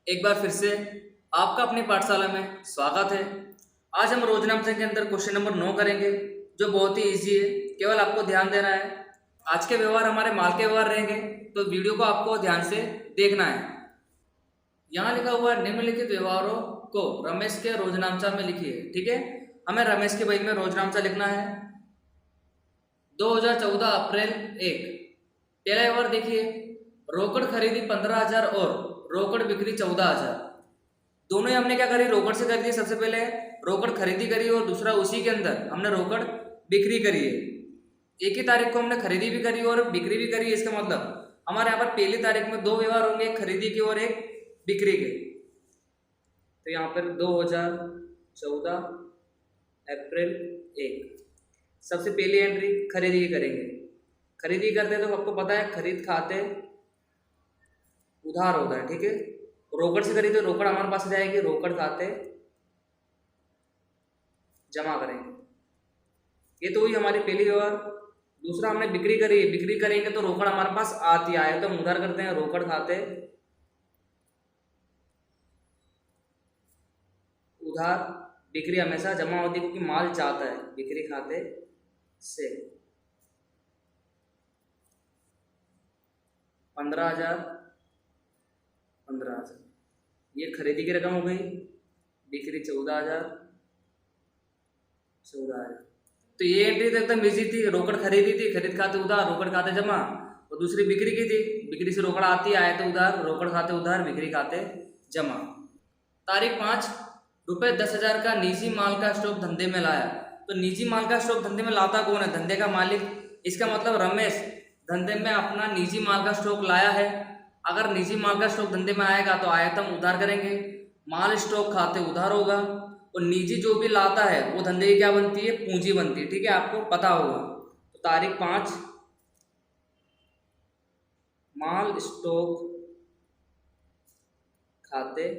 एक बार फिर से आपका अपनी पाठशाला में स्वागत है। आज हम रोजनामचन के अंदर क्वेश्चन नंबर 9 करेंगे, जो बहुत ही इजी है। केवल आपको ध्यान देना है। आज के व्यवहार हमारे माल के व्यवहार रहेंगे, तो वीडियो को आपको ध्यान से देखना है। यहाँ लिखा हुआ है, निम्नलिखित व्यवहारों को रमेश के रोजनामचा में लिखिए। ठीक है, हमें रमेश के बही में रोजनामचा लिखना है। 2014 अप्रैल 1। पहला व्यवहार देखिए, रोकड़ खरीदी 15,000 और रोकड़ बिक्री 14,000। दोनों ही हमने क्या करी, रोकड़ से कर दी। सबसे पहले रोकड़ खरीदी करी और दूसरा उसी के अंदर हमने रोकड़ बिक्री करी है। एक ही तारीख को हमने खरीदी भी करी और बिक्री भी करी है। इसका मतलब हमारे यहाँ पर पहली तारीख में दो व्यवहार होंगे, एक खरीदी के और एक बिक्री के। तो यहाँ पर 2014 अप्रैल 1, सबसे पहली एंट्री खरीदी की करेंगे। खरीदी करते तो आपको पता है, खरीद खाते उधार होता है। ठीक है, रोकड़ से खरीदे रोकड़ हमारे पास जाएगी, रोकड़ खाते जमा करेंगे। ये तो हुई हमारी पहली व्यवहार। दूसरा हमने बिक्री करी है, बिक्री करेंगे तो रोकड़ हमारे पास आती आए तो हम उधार करते हैं, रोकड़ खाते उधार। बिक्री हमेशा जमा होती है क्योंकि माल जाता है बिक्री खाते से। 15,000 15,000 ये खरीदी की रकम हो गई। बिक्री 14,000 14,000। तो ये एंट्री तो एकदम इजी थी। रोकड़ खरीदी थी, खरीद खाते उधार, रोकड़ खाते जमा। और दूसरी बिक्री की थी, बिक्री से रोकड़ आती आए तो उधार, रोकड़ खाते उधार, बिक्री खाते जमा। तारीख 5, रुपए 10,000 का निजी माल का स्टॉक धंधे में लाया। तो निजी माल का स्टॉक धंधे में लाता कौन है? धंधे का मालिक। इसका मतलब रमेश धंधे में अपना निजी माल का स्टॉक लाया है। अगर निजी माल का स्टॉक धंधे में आएगा तो आया तो हम उधार करेंगे, माल स्टॉक खाते उधार होगा। और निजी जो भी लाता है वो धंधे की क्या बनती है? पूंजी बनती है। ठीक है, आपको पता होगा। तो तारीख 5, माल स्टॉक खाते।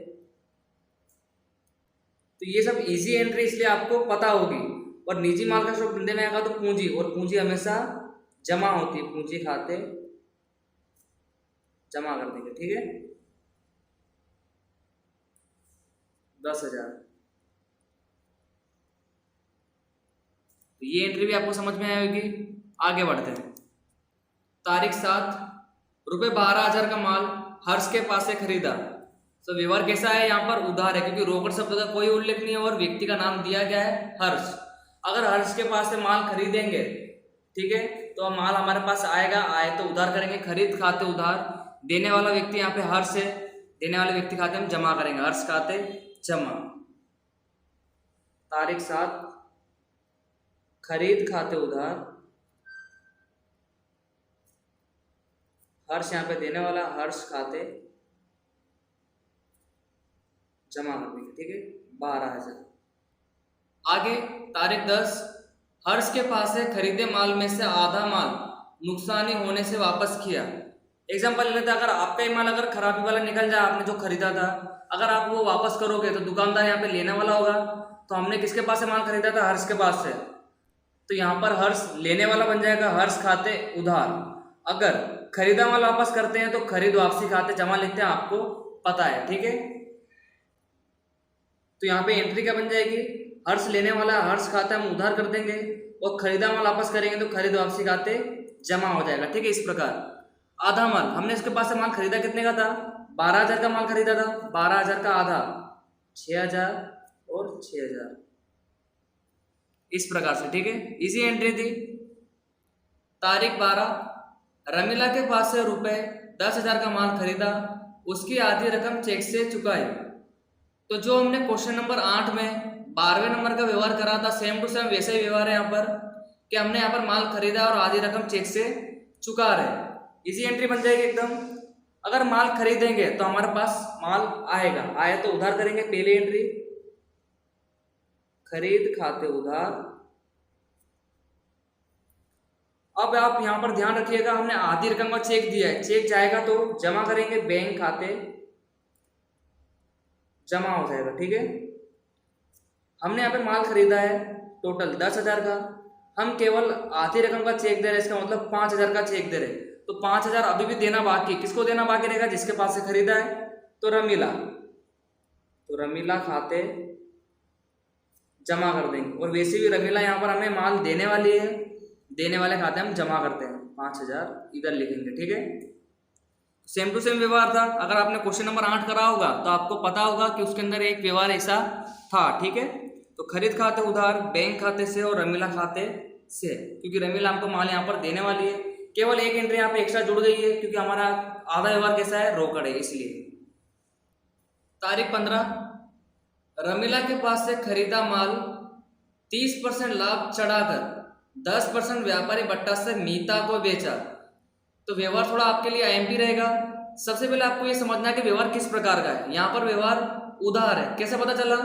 तो ये सब इजी एंट्री इसलिए आपको पता होगी। और निजी माल का स्टॉक धंधे में आएगा तो पूंजी, और पूंजी हमेशा जमा होती है, पूंजी खाते जमा कर देंगे। ठीक है, 10,000। तो ये एंट्री भी आपको समझ में आएगी। आगे बढ़ते हैं। तारीख 7, रुपए 12,000 का माल हर्ष के पास से खरीदा। तो व्यवहार कैसा है? यहाँ पर उधार है क्योंकि रोकड़ शब्द का कोई उल्लेख नहीं है और व्यक्ति का नाम दिया गया है हर्ष। अगर हर्ष के पास से माल खरीदेंगे, ठीक है, तो माल हमारे पास आएगा, आए तो उधार करेंगे, खरीद खाते उधार। देने वाला व्यक्ति यहाँ पे हर्ष है, देने वाले व्यक्ति खाते हम जमा करेंगे, हर्ष खाते जमा। तारीख 7, खरीद खाते उधार, हर्ष यहाँ पे देने वाला, हर्ष खाते जमा कर देंगे। ठीक है, 12,000। आगे तारीख 10, हर्ष के पास से खरीदे माल में से आधा माल नुकसानी होने से वापस किया। एग्जाम्पल लेते हैं, अगर आपका ही माल अगर खराबी वाला निकल जाए, आपने जो खरीदा था, अगर आप वो वापस करोगे तो दुकानदार यहाँ पे लेने वाला होगा। तो हमने किसके पास से माल खरीदा था? हर्ष के पास से। तो यहाँ पर हर्ष लेने वाला बन जाएगा, हर्ष खाते उधार। अगर खरीदा माल वापस करते हैं तो खरीद वापसी खाते जमा लिखते हैं, आपको पता है। ठीक है, तो यहाँ पे एंट्री क्या बन जाएगी? हर्ष लेने वाला, हर्ष खाते हम उधार कर देंगे, और खरीदा माल वापस करेंगे तो खरीद वापसी खाते जमा हो जाएगा। ठीक है, इस प्रकार आधा माल, हमने इसके पास से माल खरीदा कितने का था? 12,000 का माल खरीदा था। 12,000 का आधा 6,000 और 6,000, इस प्रकार से। ठीक है, इसी एंट्री थी। तारीख 12, रमीला के पास से रुपए 10,000 का माल खरीदा, उसकी आधी रकम चेक से चुकाई। तो जो हमने क्वेश्चन नंबर 8 में 12वें नंबर का व्यवहार करा था, सेम टू सेम वैसा ही व्यवहार है यहाँ पर, कि हमने यहाँ पर माल खरीदा और आधी रकम चेक से चुका रहे। इसी एंट्री बन जाएगी एकदम। अगर माल खरीदेंगे तो हमारे पास माल आएगा, आए तो उधार करेंगे, पहली एंट्री खरीद खाते उधार। अब आप यहाँ पर ध्यान रखिएगा, हमने आधी रकम का चेक दिया है, चेक जाएगा तो जमा करेंगे, बैंक खाते जमा हो जाएगा। ठीक है, हमने यहाँ पे माल खरीदा है टोटल 10,000 का, हम केवल आधी रकम का चेक दे रहे हैं, इसका मतलब 5,000 का चेक दे रहे हैं। तो 5,000 अभी भी देना बाकी, किसको देना बाकी रहेगा? जिसके पास से खरीदा है, तो रमीला। तो रमीला खाते जमा कर देंगे। और वैसे भी रमीला यहाँ पर हमें माल देने वाली है, देने वाले खाते हम जमा करते हैं, 5,000 इधर लिखेंगे। ठीक है, सेम टू सेम व्यवहार था। अगर आपने क्वेश्चन नंबर 8 करा होगा तो आपको पता होगा कि उसके अंदर एक व्यवहार ऐसा था। ठीक है, तो खरीद खाते उधार, बैंक खाते से और रमीला खाते से, क्योंकि रमीला हमको माल यहाँ पर देने वाली है। केवल एक एंट्री यहाँ पे एक्स्ट्रा जुड़ गई है क्योंकि हमारा आधा व्यवहार कैसा है, रोकड़ है, इसलिए। तारीख 15, रमीला के पास से खरीदा माल 30% लाभ चढ़ाकर 10% व्यापारी बट्टा से मीता को बेचा। तो व्यवहार थोड़ा आपके लिए आईएमपी रहेगा। सबसे पहले आपको ये समझना है कि व्यवहार किस प्रकार का है। यहाँ पर व्यवहार उधार है। कैसे पता चला?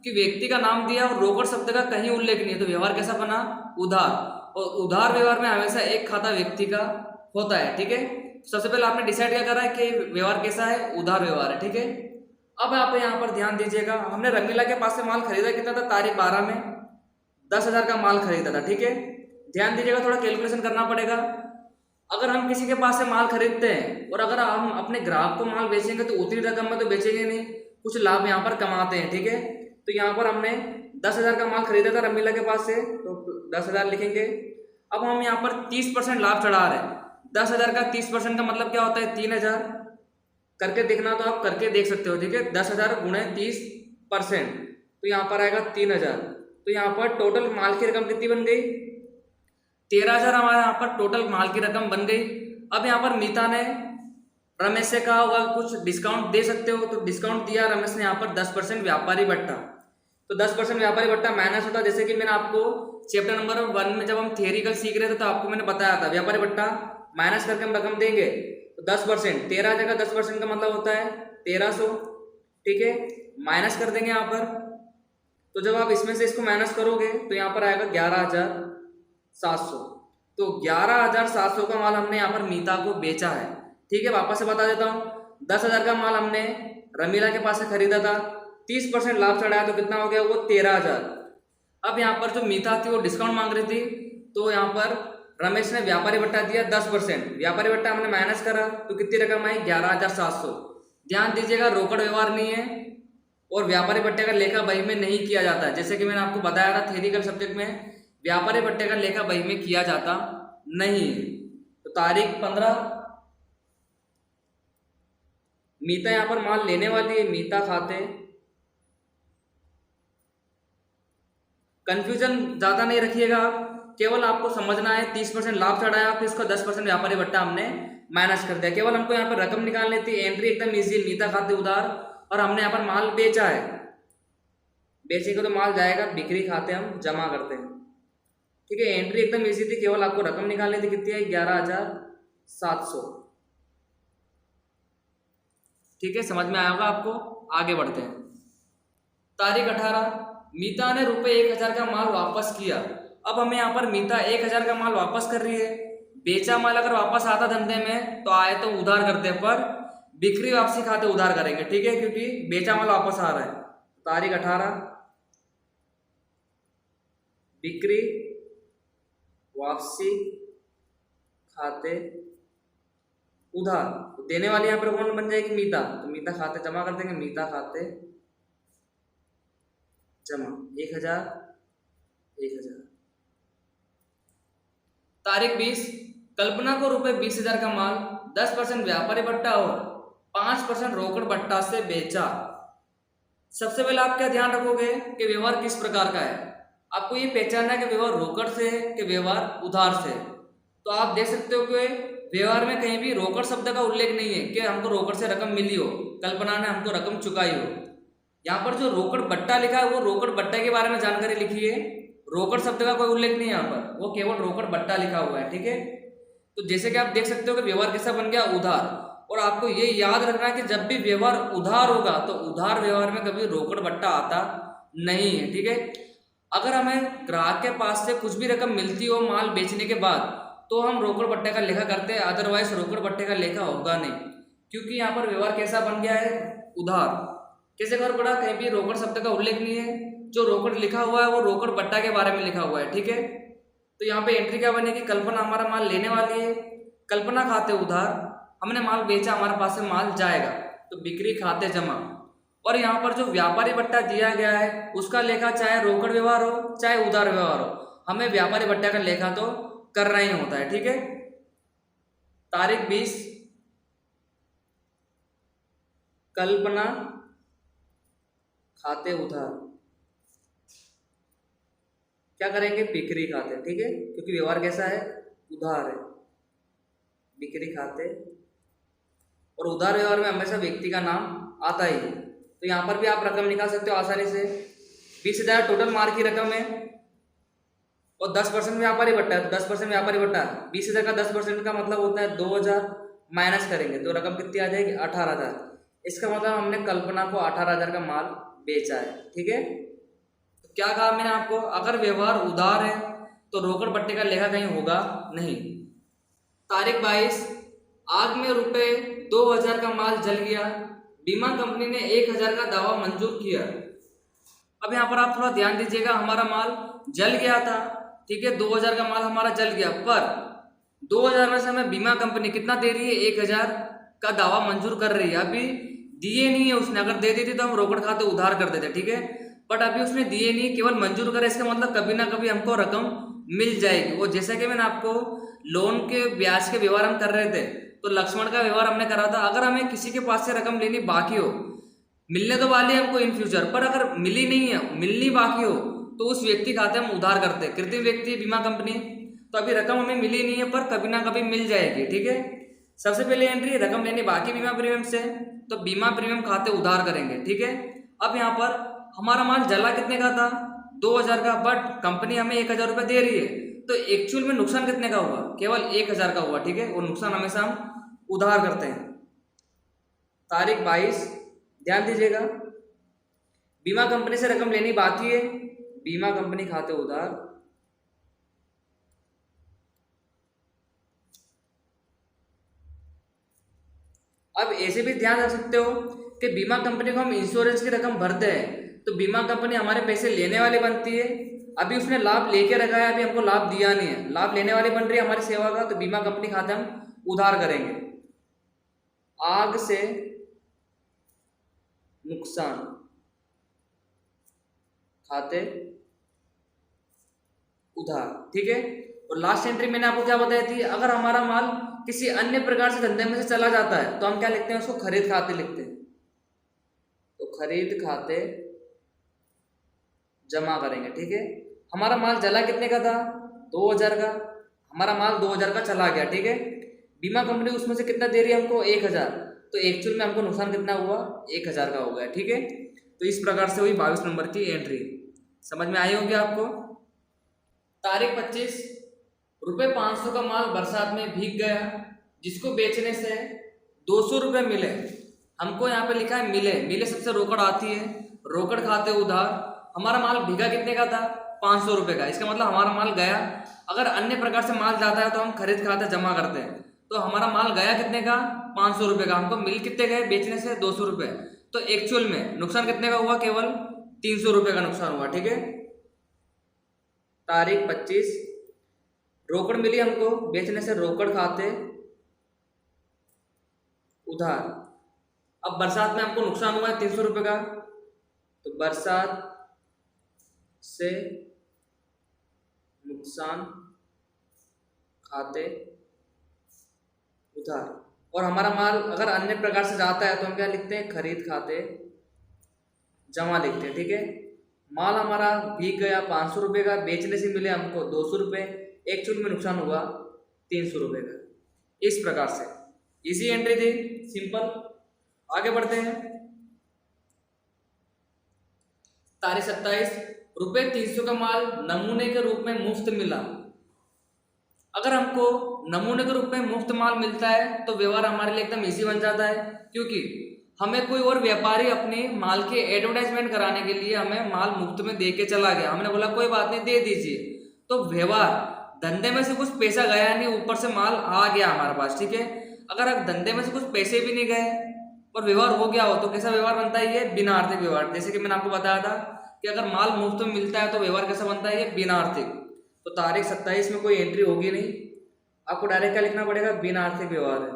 कि व्यक्ति का नाम दिया और रोकड़ शब्द का कहीं उल्लेख नहीं है, तो व्यवहार कैसा बना, उधार। और उधार व्यवहार में हमेशा एक खाता व्यक्ति का होता है। ठीक है, सबसे पहले आपने डिसाइड क्या करा है कि व्यवहार कैसा है, उधार व्यवहार है। ठीक है, अब आप यहाँ पर ध्यान दीजिएगा, हमने रमीला के पास से माल खरीदा कितना था, तारीख 12 में 10,000 का माल खरीदा था। ठीक है, ध्यान दीजिएगा, थोड़ा कैलकुलेशन करना पड़ेगा। अगर हम किसी के पास से माल खरीदते हैं और अगर हम अपने ग्राहक को माल बेचेंगे तो उतनी रकम में तो बेचेंगे नहीं, कुछ लाभ यहाँ पर कमाते हैं। ठीक है, तो यहाँ पर हमने 10,000 का माल खरीदा था रमीला के पास से, तो 10,000 लिखेंगे। अब हम यहाँ पर 30% लाभ चढ़ा रहे हैं। 10,000 का 30% का मतलब क्या होता है, 3,000। करके देखना तो आप करके देख सकते हो। ठीक है, 10,000 गुणे 30%, तो यहाँ पर आएगा 3,000। तो यहाँ पर टोटल माल की रकम कितनी बन गई, 13,000 हमारे यहाँ पर टोटल माल की रकम बन गई। अब यहाँ पर मीता ने रमेश से कहा होगा कुछ डिस्काउंट दे सकते हो, तो डिस्काउंट दिया रमेश ने यहाँ पर 10% व्यापारी बट्टा। तो 10% व्यापारी बट्टा माइनस होता है, जैसे कि मैंने आपको चैप्टर नंबर 1 में जब हम थियरिकल सीख रहे थे तो आपको मैंने बताया था, व्यापारी बट्टा माइनस करके हम रकम देंगे तो 10%, 13 जगह 10% का मतलब होता है 1,300। ठीक है, माइनस कर देंगे यहाँ पर। तो जब आप इसमें से इसको माइनस करोगे तो यहाँ पर आएगा 11,700। तो 11,700 का माल हमने यहाँ पर मीता को बेचा है। ठीक है, वापस से बता देता हूँ, 10,000 का माल हमने रमीला के पास से खरीदा था, 30% लाभ चढ़ाया तो कितना हो गया, वो 13,000। अब यहाँ पर जो मीता थी वो डिस्काउंट मांग रही थी, तो यहाँ पर रमेश ने व्यापारी बट्टा दिया 10%, व्यापारी बट्टा हमने माइनस करा तो कितनी रकम आई, 11,700। ध्यान दीजिएगा, रोकड़ व्यवहार नहीं है और व्यापारी बट्टे का लेखा बही में नहीं किया जाता है। जैसे कि मैंने आपको बताया था थ्योरिकल सब्जेक्ट में, व्यापारी बट्टे का लेखा बही में किया जाता नहीं। तो तारीख 15, मीता यहाँ पर माल लेने वाली है, मीता खाते, कंफ्यूजन ज्यादा नहीं रखिएगा, केवल आपको समझना है 30% लाभ चढ़ाया फिर इसका 10% व्यापारी बट्टा हमने माइनस कर दिया। केवल हमको यहाँ पर रकम निकालनी थी, एंट्री एकदम इजी, मीता खाते उधार, और हमने यहाँ पर माल बेचा है। बेचेंगे तो माल जाएगा बिक्री खाते, हम जमा करते हैं। ठीक है, एंट्री एकदम इजी थी, केवल आपको रकम निकालनी थी, कितनी है, 11,700। ठीक है, समझ में आया होगा आपको। आगे बढ़ते हैं। तारीख 18, मीता ने ₹1,000 का माल वापस किया। अब हमें यहाँ पर मीता 1,000 का माल वापस कर रही है। बेचा माल अगर वापस आता धंधे में तो आए तो उधार करते हैं, पर बिक्री वापसी खाते उधार करेंगे। ठीक है, क्योंकि बेचा माल वापस आ रहा है। तारीख 18, बिक्री वापसी खाते उधार, तो देने वाली यहाँ पर कौन बन जाएगी, मीता। तो मीता खाते जमा कर देंगे, मीता खाते जमा 1,000 1,000। तारीख 20, कल्पना को ₹20,000 का माल 10% व्यापारी बट्टा और 5% रोकड़ बट्टा से बेचा। सबसे पहले आप क्या ध्यान रखोगे कि व्यवहार किस प्रकार का है। आपको ये पहचानना है कि व्यवहार रोकड़ से है कि व्यवहार उधार से है। तो आप देख सकते हो कि व्यवहार में कहीं भी रोकड़ शब्द का उल्लेख नहीं है कि हमको रोकड़ से रकम मिली हो, कल्पना ने हमको रकम चुकाई हो। यहाँ पर जो रोकड़ बट्टा लिखा है वो रोकड़ बट्टे के बारे में जानकारी लिखी है, रोकड़ शब्द का कोई उल्लेख नहीं है यहाँ पर, वो केवल रोकड़ बट्टा लिखा हुआ है। ठीक है, तो जैसे कि आप देख सकते हो कि व्यवहार कैसा बन गया, उधार। और आपको ये याद रखना है कि जब भी व्यवहार उधार होगा तो उधार व्यवहार में कभी रोकड़ बट्टा आता नहीं है। ठीक है, अगर हमें ग्राहक के पास से कुछ भी रकम मिलती हो माल बेचने के बाद तो हम रोकड़ बट्टे का लेखा करते हैं, अदरवाइज रोकड़ बट्टे का लेखा होगा नहीं, क्योंकि यहाँ पर व्यवहार कैसा बन गया है, उधार। कैसे कर पड़ा, कहीं भी रोकड़ शब्द का उल्लेख नहीं है, जो रोकड़ लिखा हुआ है वो रोकड़ बट्टा के बारे में लिखा हुआ है। ठीक है, तो यहाँ पे एंट्री क्या बनेगी, कल्पना हमारा माल लेने वाली है, कल्पना खाते उधार, हमने माल बेचा, हमारे पास से माल जाएगा, तो बिक्री खाते जमा। और यहाँ पर जो व्यापारी भत्ता दिया गया है उसका लेखा चाहे रोकड़ व्यवहार हो चाहे उधार व्यवहार हो, हमें व्यापारी भत्ता का लेखा तो करना ही होता है। ठीक है। तारीख 20, कल्पना खाते उधार। क्या करेंगे? बिक्री खाते। ठीक है, क्योंकि व्यवहार कैसा है? उधार है। बिक्री खाते, और उधार व्यवहार में हमेशा व्यक्ति का नाम आता ही है। तो यहाँ पर भी आप रकम निकाल सकते हो आसानी से। 20,000 टोटल माल की रकम है और 10% व्यापारी भत्ता है, तो 10% व्यापारी भत्ता। 20,000 का 10% का मतलब होता है 2,000, माइनस करेंगे तो रकम कितनी आ जाएगी? 18,000। इसका मतलब हमने कल्पना को 18,000 का माल बेचा है। ठीक है। तो क्या कहा मैंने आपको? अगर व्यवहार उधार है तो रोकड़ भत्ते का लेखा कहीं होगा नहीं। तारीख 22, आग में रुपए 2,000 का माल जल गया, बीमा कंपनी ने 1,000 का दावा मंजूर किया। अब यहाँ पर आप थोड़ा ध्यान दीजिएगा, हमारा माल जल गया था। ठीक है, 2,000 का माल हमारा जल गया, पर 2,000 में से हमें बीमा कंपनी कितना दे रही है? 1,000 का दावा मंजूर कर रही है। अभी दिए नहीं है उसने, अगर दे देती तो हम रोकड़ खाते उधार कर देते। ठीक है, बट अभी उसने दिए नहीं, केवल मंजूर करे। इसका मतलब कभी ना कभी हमको रकम मिल जाएगी। और जैसा कि मैंने आपको लोन के ब्याज के व्यवहार हम कर रहे थे, तो लक्ष्मण का व्यवहार हमने करा था। अगर हमें किसी के पास से रकम लेनी बाकी हो, मिलने तो वाली है हमको इन फ्यूचर, पर अगर मिली नहीं है, मिलनी बाकी हो, तो उस व्यक्ति खाते हम उधार करते हैं। कृत्रिम व्यक्ति बीमा कंपनी, तो अभी रकम हमें मिली नहीं है, पर कभी ना कभी मिल जाएगी। ठीक है, सबसे पहले एंट्री रकम लेनी बाकी बीमा प्रीमियम से, तो बीमा प्रीमियम खाते उधार करेंगे। ठीक है। अब यहाँ पर हमारा माल जला कितने का था? 2,000 का, बट कंपनी हमें 1,000 रुपये दे रही है, तो एक्चुअल में नुकसान कितने का हुआ? केवल 1,000 का हुआ। ठीक है, और नुकसान हमेशा हम उधार करते हैं। तारीख 22, ध्यान दीजिएगा, बीमा कंपनी से रकम लेनी बाकी है, बीमा कंपनी खाते उधार। अब ऐसे भी ध्यान रख सकते हो कि बीमा कंपनी को हम इंश्योरेंस की रकम भरते हैं, तो बीमा कंपनी हमारे पैसे लेने वाली बनती है। अभी उसने लाभ लेके रखा है, अभी हमको लाभ दिया नहीं है, लाभ लेने वाली बन रही है हमारी सेवा का, तो बीमा कंपनी खाते हम उधार करेंगे। आग से नुकसान खाते उधार। ठीक है, और लास्ट एंट्री मैंने आपको क्या बताई थी? अगर हमारा माल किसी अन्य प्रकार से धंधे में से चला जाता है, तो हम क्या लिखते हैं? उसको खरीद खाते लिखते हैं। तो खरीद खाते जमा करेंगे। ठीक है, हमारा माल जला कितने का था? 2,000 का। हमारा माल 2,000 का चला गया। ठीक है, बीमा कंपनी उसमें से कितना दे रही है हमको? 1,000, तो एक्चुअल में हमको नुकसान कितना हुआ? 1,000 का हो गया। ठीक है, तो इस प्रकार से हुई 22 नंबर की एंट्री। समझ में आई होगी आपको। तारीख 25, रुपये 500 का माल बरसात में भीग गया, जिसको बेचने से 200 रुपये मिले। हमको यहाँ पे लिखा है मिले, मिले सबसे रोकड़ आती है, रोकड़ खाते उधार। हमारा माल भीगा कितने का था? 500 रुपये का। इसका मतलब हमारा माल गया। अगर अन्य प्रकार से माल जाता है तो हम खरीद खाते जमा करते हैं, तो हमारा माल गया कितने का? 500 रुपये का। हमको मिल कितने गए बेचने से? 200 रुपये। तो एक्चुअल में नुकसान कितने का हुआ? केवल 300 रुपये का नुकसान हुआ। ठीक है, तारीख 25, रोकड़ मिली हमको बेचने से, रोकड़ खाते उधार। अब बरसात में हमको नुकसान हुआ है 300 रुपये का, तो बरसात से नुकसान खाते उधार। और हमारा माल अगर अन्य प्रकार से जाता है तो हम क्या लिखते हैं? खरीद खाते जमा लिखते हैं। ठीक है, माल हमारा भीग गया 500 रुपये का, बेचने से मिले हमको 200 रुपये, एक्चुअल में नुकसान हुआ 300 रुपये का। इस प्रकार से इजी एंट्री थी, सिंपल। आगे बढ़ते हैं। तारीख 27, रुपये 300 का माल नमूने के रूप में मुफ्त मिला। अगर हमको नमूने के रूप में मुफ्त माल मिलता है तो व्यवहार हमारे लिए एकदम इजी बन जाता है, क्योंकि हमें कोई और व्यापारी अपने माल के एडवर्टाइजमेंट कराने के लिए हमें माल मुफ्त में दे के चला गया, हमने बोला कोई बात नहीं दे दीजिए, तो व्यवहार धंधे में से कुछ पैसा गया नहीं, ऊपर से माल आ गया हमारे पास। ठीक है, अगर धंधे में से कुछ पैसे भी नहीं गए और व्यवहार हो गया हो तो कैसा व्यवहार बनता है? ये बिना आर्थिक व्यवहार। जैसे कि मैंने आपको बताया था कि अगर माल मुफ्त में मिलता है तो व्यवहार कैसा बनता है? ये बिना आर्थिक। तो तारीख 27 में कोई एंट्री होगी नहीं, आपको डायरेक्ट क्या लिखना पड़ेगा? बिना आर्थिक व्यवहार है,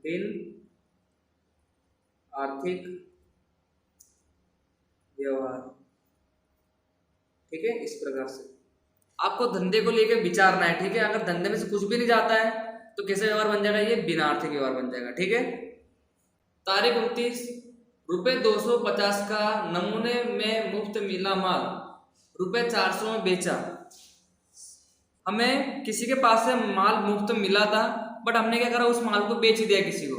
बिन आर्थिक व्यवहार। ठीक है, इस प्रकार से आपको धंधे को लेकर विचारना है। ठीक है, अगर धंधे में से कुछ भी नहीं जाता है तो कैसे व्यवहार बन जाएगा, ये बिना आर्थिक व्यवहार बन जाएगा। ठीक है, तारीख 29, रुपए 250 का नमूने में मुफ्त मिला माल रुपए 400 में बेचा। हमें किसी के पास से माल मुफ्त मिला था, बट हमने क्या करा, उस माल को बेच ही दिया किसी को।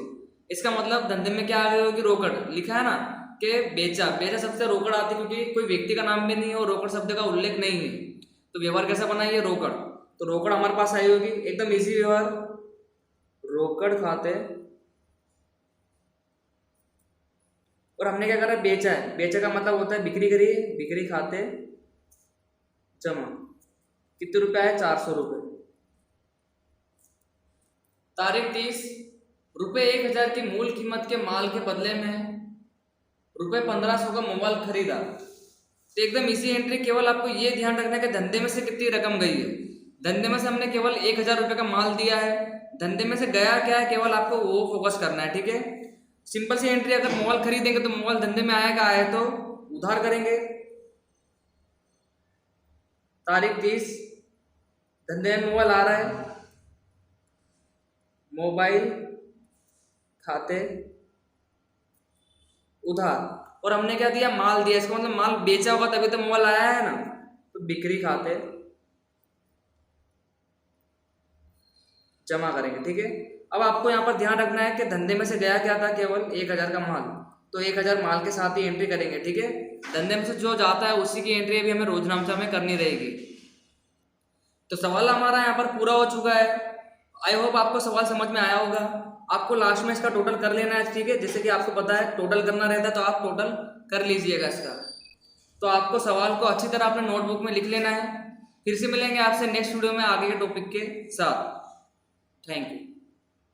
इसका मतलब धंधे में क्या आ गई होगी, रोकड़। लिखा है ना कि बेचा, बेचा शब्द से रोकड़ आती है, क्योंकि कोई व्यक्ति का नाम भी नहीं है और रोकड़ शब्द का उल्लेख नहीं है, तो व्यवहार कैसा बना, ये रोकड़। तो रोकड़ हमारे पास आई होगी, एकदम इजी व्यवहार। रोकड़ खाते, और हमने क्या करा, बेचा है। बेचा का मतलब होता है बिक्री करी है, बिक्री खाते जमा। कितने रुपया है, 400 रुपये। तारीख 30, रुपए 1000 की मूल कीमत के माल के बदले में रुपए 1500 का मोबाइल खरीदा। तो एकदम इसी एंट्री, केवल आपको ये ध्यान रखना है कि धंधे में से कितनी रकम गई है। धंधे में से हमने केवल 1000 रुपये का माल दिया है, धंधे में से गया क्या है, केवल आपको वो फोकस करना है। ठीक है, सिंपल सी एंट्री। अगर मोबाइल खरीदेंगे तो मोबाइल धंधे में आएगा, आए तो उधार करेंगे। तारीख 30, धंधे में मोबाइल आ रहा है, मोबाइल खाते उधार, और हमने क्या दिया, माल दिया। इसका मतलब माल बेचा होगा तभी तो मोबाइल आया है ना, तो बिक्री खाते जमा करेंगे। ठीक है, अब आपको यहाँ पर ध्यान रखना है कि धंधे में से गया क्या था, केवल 1000 का माल, तो 1000 माल के साथ ही एंट्री करेंगे। ठीक है, धंधे में से जो जाता है उसी की एंट्री भी हमें रोजनामचा में करनी रहेगी। तो सवाल हमारा यहाँ पर पूरा हो चुका है। आई होप आपको सवाल समझ में आया होगा। आपको लास्ट में इसका टोटल कर लेना है। ठीक है, जैसे कि आपको पता है टोटल करना रहता है, तो आप टोटल कर लीजिएगा इसका। तो आपको सवाल को अच्छी तरह अपने नोटबुक में लिख लेना है। फिर से मिलेंगे आपसे नेक्स्ट वीडियो में आगे के टॉपिक के साथ। Thank you.